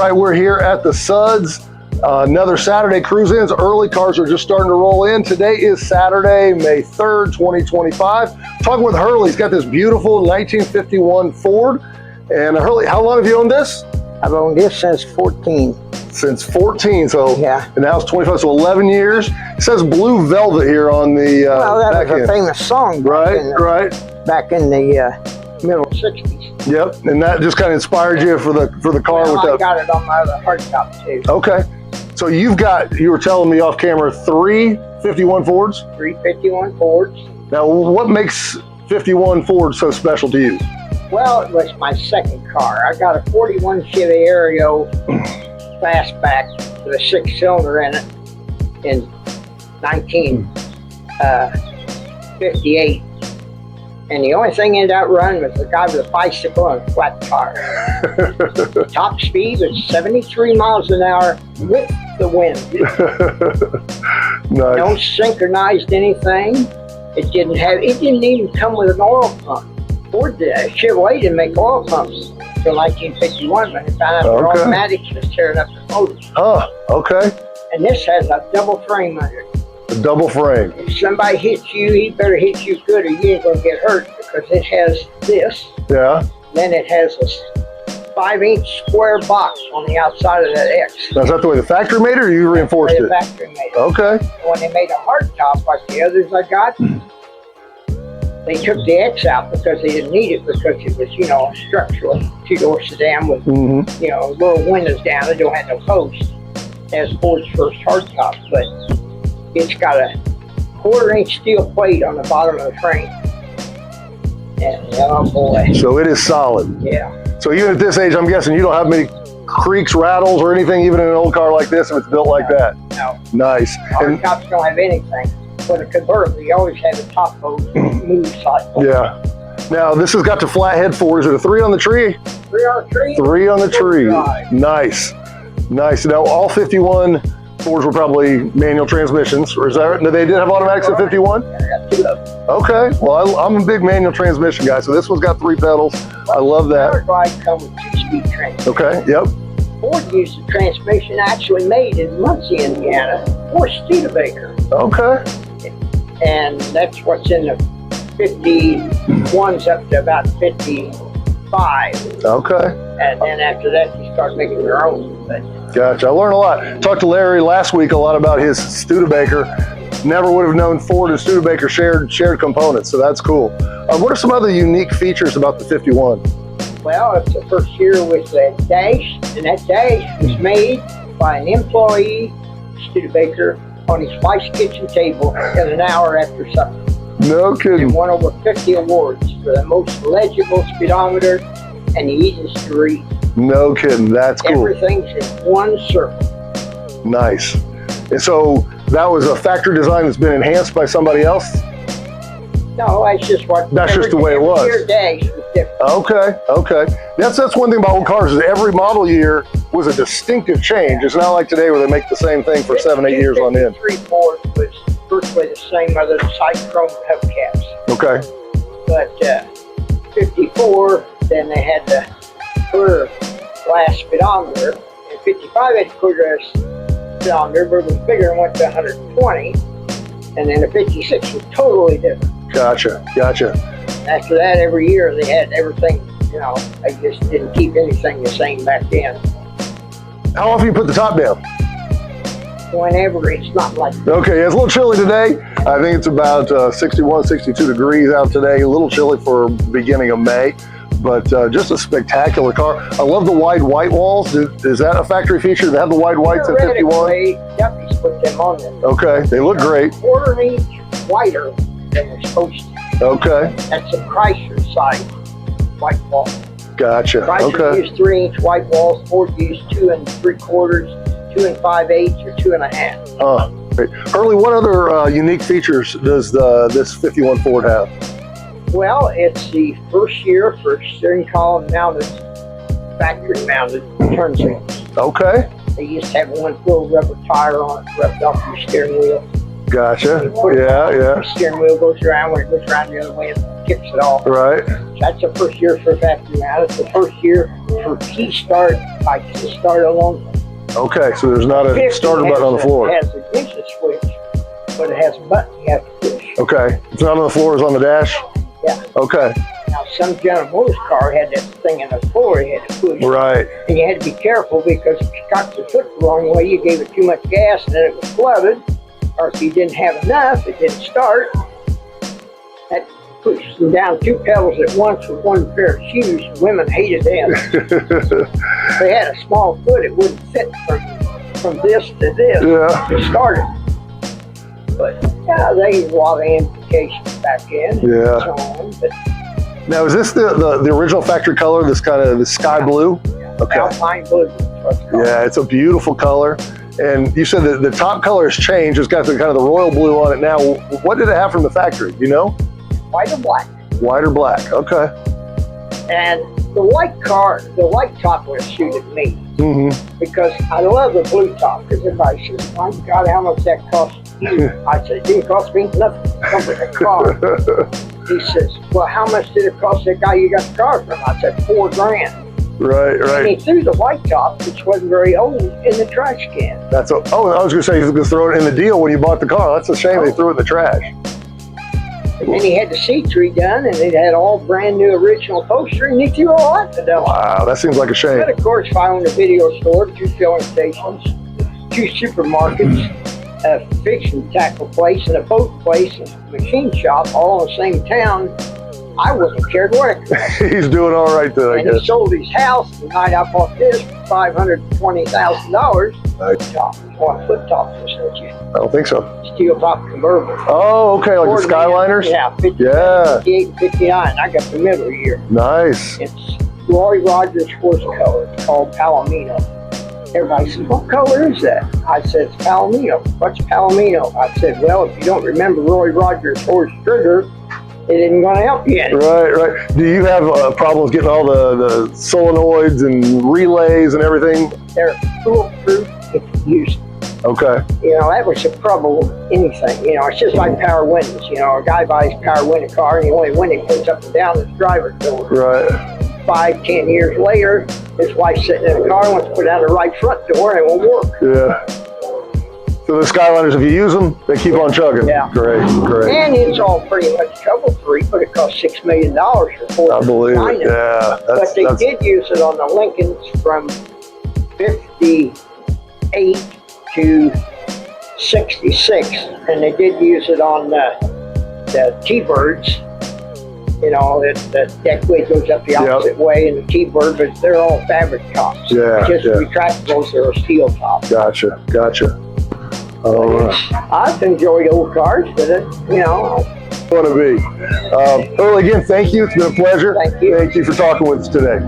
right, we're here at the Suds. Another Saturday cruise-ins. Early cars are just starting to roll in. Today is Saturday, May 3rd, 2025. Talking with Hurley. He's got this beautiful 1951 Ford. And Hurley, how long have you owned this? I've owned this since 14. Since 14, so yeah. And now it's 25, so 11 years. It says Blue Velvet here on the well, that back was a end. famous song back in the middle 60s. Yep, and that just kind of inspired you for the car. Well, with I the... got it on my other hardtop too. Okay, so you were telling me off camera, 3 51 Fords? 3 51 Fords. Now, what makes 51 Ford so special to you? Well, it was my second car. I got a 41 Chevy Aereo fastback with a 6-cylinder in it in 1958. And the only thing in that run was the guy with a bicycle and a flat tire. Top speed was 73 miles an hour with the wind. Nice. No synchronized anything. It didn't even come with an oil pump. Ford Chevrolet didn't make oil pumps until 1951 when they found out the automatics was tearing up the motors. Huh, okay. And this has a double frame under it. A double frame. If somebody hits you, he better hit you good or you ain't gonna get hurt, because it has this. Yeah. Then it has a 5-inch square box on the outside of that X. Now, is that the way the factory made it, or you reinforced it? The factory made it. Okay. When they made a hardtop like the others I got, they took the X out because they didn't need it, because it was, structural 2-door sedan with, little windows down. They don't have no post. That's Ford's first hardtop, but it's got a 1/4-inch steel plate on the bottom of the frame. And oh boy. So it is solid. Yeah. So even at this age, I'm guessing you don't have many creaks, rattles, or anything, even in an old car like this, if it's built like that. No. Nice. Hardtops don't have anything. With a convertible, you always have a top load move cycle. Yeah. Now, this has got the flathead Ford. Is it a 3 on the tree? 3 on the tree? 3 on the tree. Drive. Nice. Nice. Now, all 51 Fords were probably manual transmissions, or is that right? No, they did have automatics at 51? Yeah, I got 2 of them. Okay. Well, I'm a big manual transmission guy, so this one's got 3 pedals. I love that. Centergrove come with 2-speed transmission. Okay. Yep. Ford used the transmission actually made in Muncie, Indiana, for Studebaker. Okay. And that's what's in the 51s up to about 55. Okay. And then after that, you start making your own. But Gotcha. I learned a lot. Talked to Larry last week a lot about his Studebaker. Never would have known Ford and Studebaker shared components, so that's cool. What are some other unique features about the 51? well, it's the first year with the dash, and that dash was made by an employee, Studebaker, on his wife's kitchen table in an hour after supper. No kidding. And won over 50 awards for the most legible speedometer and the easiest to read. No kidding. That's cool. Everything's in one circle. Nice. And so that was a factory design that's been enhanced by somebody else? No, that's just what. That's just the way it was. Every year dash was different. Okay, okay. That's one thing about old cars is every model year was a distinctive change. It's not like today where they make the same thing for 7, 8 years on end. 3/4 was virtually the same other than side chrome hubcaps. Okay. But 54, then they had the clear glass speedometer, and 55 had clear speedometer, but it was bigger and went to 120, and then the 56 was totally different. Gotcha, gotcha. After that, every year they had everything, you know, they just didn't keep anything the same back then. How often you put the top down? Whenever, it's not like. Okay, it's a little chilly today. I think it's about 61, 62 degrees out today. A little chilly for beginning of May, but just a spectacular car. I love the wide white walls. Is that a factory feature? They have the wide whites at 51? Yep, put them on there. Okay, they look great. 1/4 inch wider than they're supposed to. Okay. That's a Chrysler side white wall. Gotcha. Chrysler used 3-inch white walls. Ford used 2 3/4, 2 5/8, or 2 1/2. Great. Hurley, what other unique features does this 51 Ford have? Well, it's the first year for steering column mounted, factory mounted turn signals. Okay. They used to have one full rubber tire on it, rubbed off your steering wheel. Gotcha. Put it Yeah, on, yeah. The steering wheel goes around. When it goes around the other way, it kicks it off. Right. That's the first year for factory mount. It's the first year for key start by key start alone. Okay, so there's not a 50 starter button on the floor. It has an ignition switch, but it has a button you have to push. Okay, it's not on the floor, it's on the dash? Yeah. Okay. Now, some General Motors car had that thing in the floor you had to push. Right. And you had to be careful because if you cocked your foot the wrong way, you gave it too much gas and then it was flooded. Or if you didn't have enough, it didn't start. That pushed them down 2 pedals at once with 1 pair of shoes. Women hated them. If they had a small foot, it wouldn't fit from this to this to start it. But yeah, they had a lot of implications back in. Yeah. So on, but Now, is this the original factory color, this kind of the sky blue? Okay. Alpine blue. Is what it's called. Yeah, it's a beautiful color. And you said that the top color has changed. It's got the kind of the royal blue on it now. What did it have from the factory? Do you know? White or black. White or black? Okay. And the white top would have suited me Mm-hmm. because I love the blue top. Because everybody says, "My God, how much that cost you?" I said, "It didn't cost me nothing. It comes with a car." He says, "Well, how much did it cost that guy you got the car from?" I said, $4 grand. Right, And right. he threw the white top, which wasn't very old, in the trash can. That's a, oh, I was going to say he was going to throw it in the deal when you bought the car. That's a shame they threw it in the trash. And then he had the seats redone, and it had all brand new original upholstery, and he threw all that to them. Wow, that seems like a shame. But of course, I owned a video store, 2 filling stations, 2 supermarkets, a fish and tackle place, and a boat place, and a machine shop, all in the same town. I wouldn't have cared where it was. He's doing all right then, I And he guess. sold his house the night I bought this for $520,000. Nice. Top, one flip top, don't you? I don't think so. Steel top convertible. Oh, okay, like the Skyliners? Yeah, 58, Yeah. 58 and 59. I got the middle year. Nice. It's Roy Rogers' horse color. It's called Palomino. Everybody says, "What color is that?" I said, "It's Palomino." "What's Palomino?" I said, "Well, if you don't remember Roy Rogers' horse trigger, it isn't going to help you any." Right, right. Do you have problems getting all the solenoids and relays and everything? They're foolproof if you use them. Okay. You know, that was the trouble with anything. You know, it's just like power windows. You know, a guy buys power window car and the only window goes up and down his driver's door. Right. 5, 10 years later, his wife's sitting in the car, wants to put down the right front door, and it won't work. Yeah. So the Skyliners, if you use them, they keep on chugging. Yeah. Great, great. And it's all pretty much trouble-free, but it cost $6 million for 4 I believe it. China. Yeah. But they did use it on the Lincolns from 58 to 66, and they did use it on the T-Birds. You know, the deck lid goes up the opposite way, and the T-Bird, but they're all fabric tops. Yeah, Just yeah. retractables, they're a steel top. Gotcha, gotcha. All right. I've enjoyed old cars, but you know. Want to be. Earl, again, thank you. It's been a pleasure. Thank you. Thank you for talking with us today.